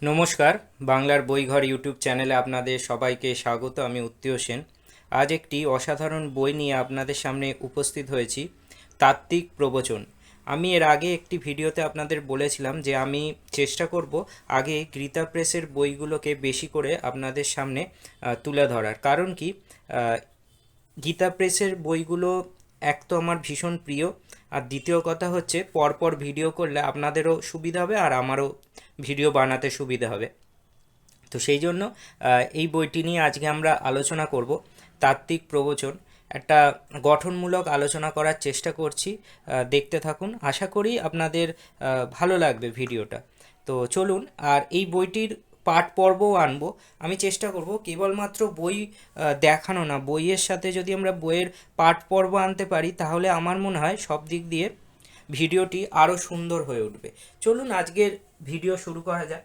নমস্কার, বাংলার বইঘর ইউটিউব চ্যানেলে আপনাদের সবাইকে স্বাগত। আমি উত্তীয় সেন। আজ একটি অসাধারণ বই নিয়ে আপনাদের সামনে উপস্থিত হয়েছি, তাত্ত্বিক প্রবচন। আমি এর আগে একটি ভিডিওতে আপনাদের বলেছিলাম যে আমি চেষ্টা করব আগে গীতা প্রেসের বইগুলোকে বেশি করে আপনাদের সামনে তুলে ধরার। কারণ কি, গীতা প্রেসের বইগুলো এক তো আমার ভীষণ প্রিয়, আর দ্বিতীয় কথা হচ্ছে পরপর ভিডিও করলে আপনাদেরও সুবিধা হবে আর আমারও ভিডিও বানাতে সুবিধা হবে। তো সেই জন্য এই বইটি নিয়ে আজকে আমরা আলোচনা করব, তাত্ত্বিক প্রবচন। একটা গঠনমূলক আলোচনা করার চেষ্টা করছি। দেখতে থাকুন, আশা করি আপনাদের ভালো লাগবে ভিডিওটা। তো চলুন, আর এই বইটির পাঠ পর্বও আনবো। আমি চেষ্টা করব কেবলমাত্র বই দেখানো না, বইয়ের সাথে যদি আমরা বইয়ের পাঠ পর্ব আনতে পারি তাহলে আমার মনে হয় সব দিক দিয়ে ভিডিওটি আরও সুন্দর হয়ে উঠবে। চলুন আজকের ভিডিও শুরু করা যাক।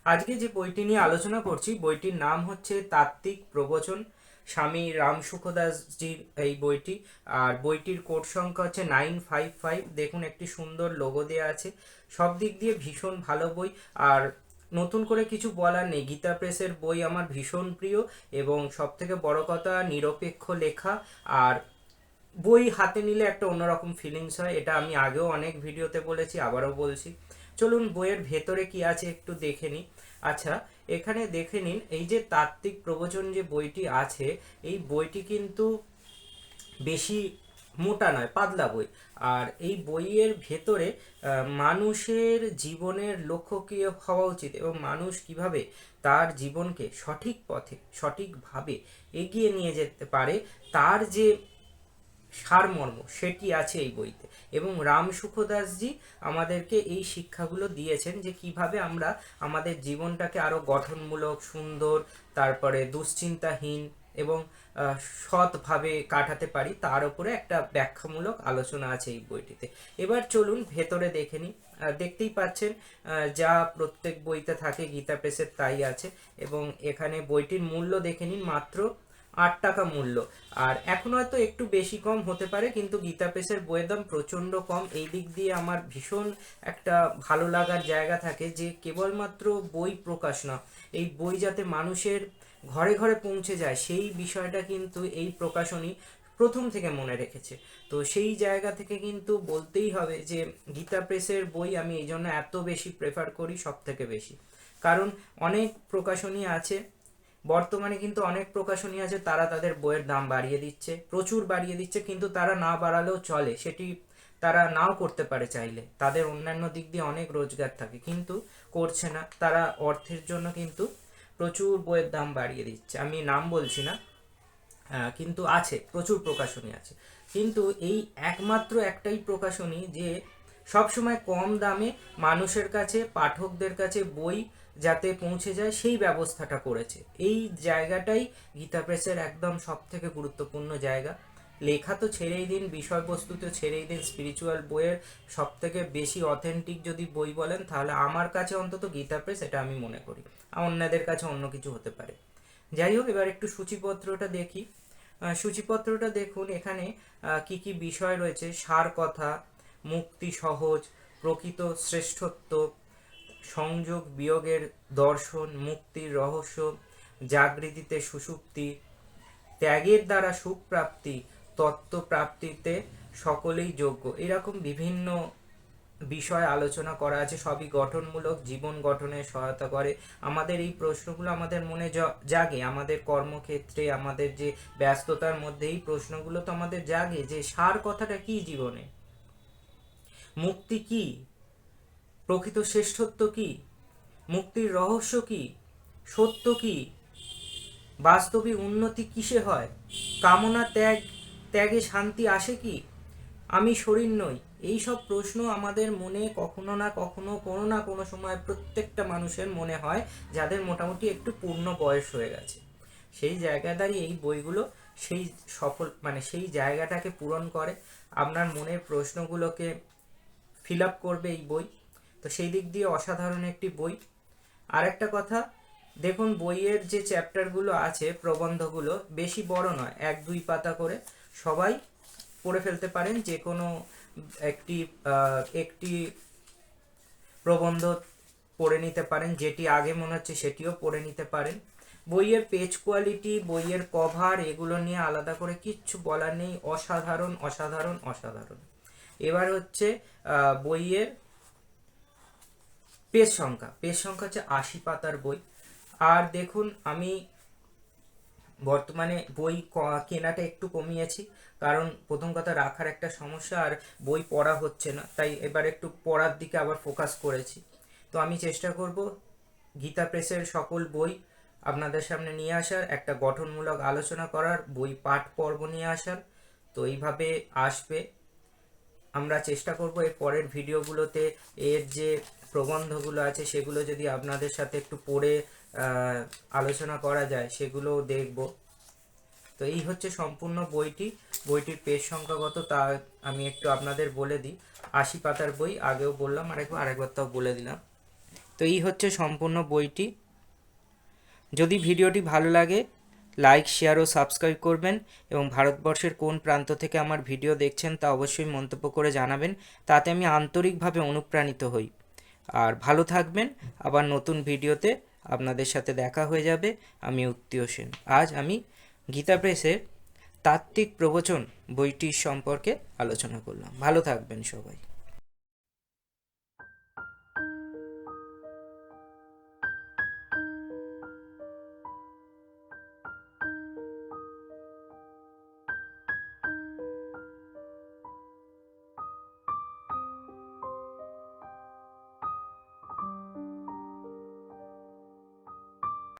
আজকে যে বইটি নিয়ে আলোচনা করছি, বইটির নাম হচ্ছে তাত্ত্বিক প্রবচন, স্বামী রামসুখদাসজির এই বইটি। আর বইটির কোড সংখ্যা হচ্ছে 955। দেখুন, একটি সুন্দর লোগো দেওয়া আছে। সব দিক দিয়ে ভীষণ ভালো বই। আর নতুন করে কিছু বলার নেই, গীতা প্রেসের বই আমার ভীষণ প্রিয়, এবং সব থেকে বড় কথা নিরপেক্ষ লেখা। আর বই হাতে নিলে একটা অন্যরকম ফিলিংস হয়, এটা আমি আগেও অনেক ভিডিওতে বলেছি, আবারও বলছি। চলুন বইয়ের ভেতরে কি আছে একটু দেখে নিই। আচ্ছা, এখানে দেখে নিন, এই যে তাত্ত্বিক প্রবচন যে বইটি আছে, এই বইটি কিন্তু বেশি মোটা নয়, পাতলা বই। আর এই বইয়ের ভেতরে মানুষের জীবনের লক্ষ্য কী হওয়া উচিত এবং মানুষ কিভাবে তার জীবনকে সঠিক পথে সঠিকভাবে এগিয়ে নিয়ে যেতে পারে, তার যে সারমর্ম সেটি আছে এই বইতে। এবং রাম সুখদাসজি আমাদেরকে এই শিক্ষাগুলো দিয়েছেন যে কিভাবে আমরা আমাদের জীবনটাকে আরো গঠনমূলক, সুন্দর, তারপরে দুশ্চিন্তাহীন এবং সৎভাবে কাটাতে পারি, তার উপরে একটা ব্যাখ্যামূলক আলোচনা আছে এই বইটিতে। এবার চলুন ভেতরে দেখে নিই। দেখতেই পাচ্ছেন, যা প্রত্যেক বইতে থাকে গীতা প্রেসের তাই আছে। এবং এখানে বইটির মূল্য দেখে নিন, মাত্র 8 টাকা মূল্য। আর এখন হয়তো একটু বেশি কম হতে পারে, কিন্তু গীতা প্রেসের বইয়ের দাম প্রচণ্ড কম। এই দিক দিয়ে আমার ভীষণ একটা ভালো লাগার জায়গা থাকে যে কেবলমাত্র বই প্রকাশ না, এই বই যাতে মানুষের ঘরে ঘরে পৌঁছে যায় সেই বিষয়টা কিন্তু এই প্রকাশনী প্রথম থেকে মনে রেখেছে। তো সেই জায়গা থেকে কিন্তু বলতেই হবে যে গীতা প্রেসের বই আমি এই জন্য এত বেশি প্রেফার করি, সব থেকে বেশি। কারণ অনেক প্রকাশনী আছে, বর্তমানে কিন্তু অনেক প্রকাশনী আছে, তারা তাদের বইয়ের দাম বাড়িয়ে দিচ্ছে, প্রচুর বাড়িয়ে দিচ্ছে, কিন্তু তারা না বাড়ালেও চলে, সেটি তারা নাও করতে পারে চাইলে, তাদের অন্যান্য দিক দিয়ে অনেক রোজগার থাকে, কিন্তু করছে না তারা অর্থের জন্য, কিন্তু প্রচুর বইয়ের দাম বাড়িয়ে দিচ্ছে। আমি নাম বলছি না, কিন্তু আছে, প্রচুর প্রকাশনী আছে। কিন্তু এই একমাত্র একটাই প্রকাশনী যে সবসময় কম দামে মানুষের কাছে, পাঠকদের কাছে বই যাতে পৌঁছে যায় সেই ব্যবস্থাটা করেছে। এই জায়গাটাই গীতা প্রেসের একদম সব থেকে গুরুত্বপূর্ণ জায়গা। লেখা তো ছেড়েই দিন, বিষয়বস্তু তো ছেড়েই দিন, স্পিরিচুয়াল বইয়ের সব থেকে বেশি অথেন্টিক যদি বই বলেন তাহলে আমার কাছে অন্তত গীতা প্রেস, এটা আমি মনে করি। অন্যদের কাছে অন্য কিছু হতে পারে। যাই হোক, এবার একটু সূচিপত্রটা দেখি। সূচিপত্রটা দেখুন, এখানে কি কি বিষয় রয়েছে: সার কথা, মুক্তি সহজ, প্রকৃত শ্রেষ্ঠত্ব, সংযোগ বিয়োগের দর্শন, মুক্তির রহস্য, জাগৃতিতে সুষুপ্তি, ত্যাগের দ্বারা সুখ প্রাপ্তি, তত্ত্ব প্রাপ্তিতে সকলেই যোগ্য। এরকম বিভিন্ন বিষয় আলোচনা করা আছে, সবই গঠনমূলক, জীবন গঠনে সহায়তা করে। আমাদের এই প্রশ্নগুলো আমাদের মনে জাগে, আমাদের কর্মক্ষেত্রে, আমাদের যে ব্যস্ততার মধ্যে এই প্রশ্নগুলো তো আমাদের জাগে যে সার কথাটা কি জীবনে, মুক্তি কি, প্রকৃত শ্রেষ্ঠত্ব কি, মুক্তির রহস্য কি, সত্য কি, বাস্তবিক উন্নতি কিসে হয়, কামনা ত্যাগ, ত্যাগে শান্তি আসে কি, আমি শরীর নই। এই সব প্রশ্ন আমাদের মনে কখনো না কখনো, কোনো না কোনো সময় প্রত্যেকটা মানুষের মনে হয় যাদের মোটামুটি একটু পূর্ণ বয়স হয়ে গেছে। সেই জায়গা দাঁড়িয়ে এই বইগুলো সেই সফল, মানে সেই জায়গাটাকে পূরণ করে, আপনার মনের প্রশ্নগুলোকে ফিল আপ করবে এই বই। তো সেই দিক দিয়ে অসাধারণ একটি বই। আর একটা কথা, দেখুন বইয়ের যে চ্যাপ্টারগুলো আছে, প্রবন্ধগুলো বেশি বড় নয়, 1-2 পাতা করে, সবাই পড়ে ফেলতে পারেন। যে কোনো একটি একটি প্রবন্ধ পড়ে নিতে পারেন, যেটি আগে মনে হচ্ছে সেটিও পড়ে নিতে পারেন। বইয়ের পেজ কোয়ালিটি, বইয়ের কভার, এগুলো নিয়ে আলাদা করে কিচ্ছু বলার নেই, অসাধারণ অসাধারণ অসাধারণ। এবার হচ্ছে বইয়ের পেজ সংখ্যা হচ্ছে 80 পাতার বই। আর দেখুন, আমি বর্তমানে বই কেনাটা একটু কমিয়েছি, কারণ প্রথম কথা রাখার একটা সমস্যা, আর বই পড়া হচ্ছে না, তাই এবার একটু পড়ার দিকে আবার ফোকাস করেছি। তো আমি চেষ্টা করব গীতা প্রেসের সকল বই আপনাদের সামনে নিয়ে আসার, একটা গঠনমূলক আলোচনা করার, বই পাঠ পর্ব নিয়ে আসার। তো এইভাবে আসবে। আমরা চেষ্টা করব এর পরের ভিডিওগুলোতে এর যে প্রবন্ধগুলো আছে সেগুলো যদি আপনাদের সাথে একটু পড়ে আলোচনা করা যায়, সেগুলোও দেখব। তো এই হচ্ছে সম্পূর্ণ বইটির পেজ সংখ্যা কত তা আমি একটু আপনাদের বলে দিই। 80 পাতার বই, আগেও বললাম, আরেকবার তাও বলে দিলাম। তো এই হচ্ছে সম্পূর্ণ বইটি। যদি ভিডিওটি ভালো লাগে, লাইক, শেয়ার ও সাবস্ক্রাইব করবেন, এবং ভারতবর্ষের কোন প্রান্ত থেকে আমার ভিডিও দেখছেন তা অবশ্যই মন্তব্য করে জানাবেন, তাতে আমি আন্তরিকভাবে অনুপ্রাণিত হই। আর ভালো থাকবেন, আবার নতুন ভিডিওতে আপনাদের সাথে দেখা হয়ে যাবে। আমি উত্তীয় সেন। আজ আমি গীতা প্রেসের তাত্ত্বিক প্রবচন বইটির সম্পর্কে আলোচনা করলাম। ভালো থাকবেন সবাই।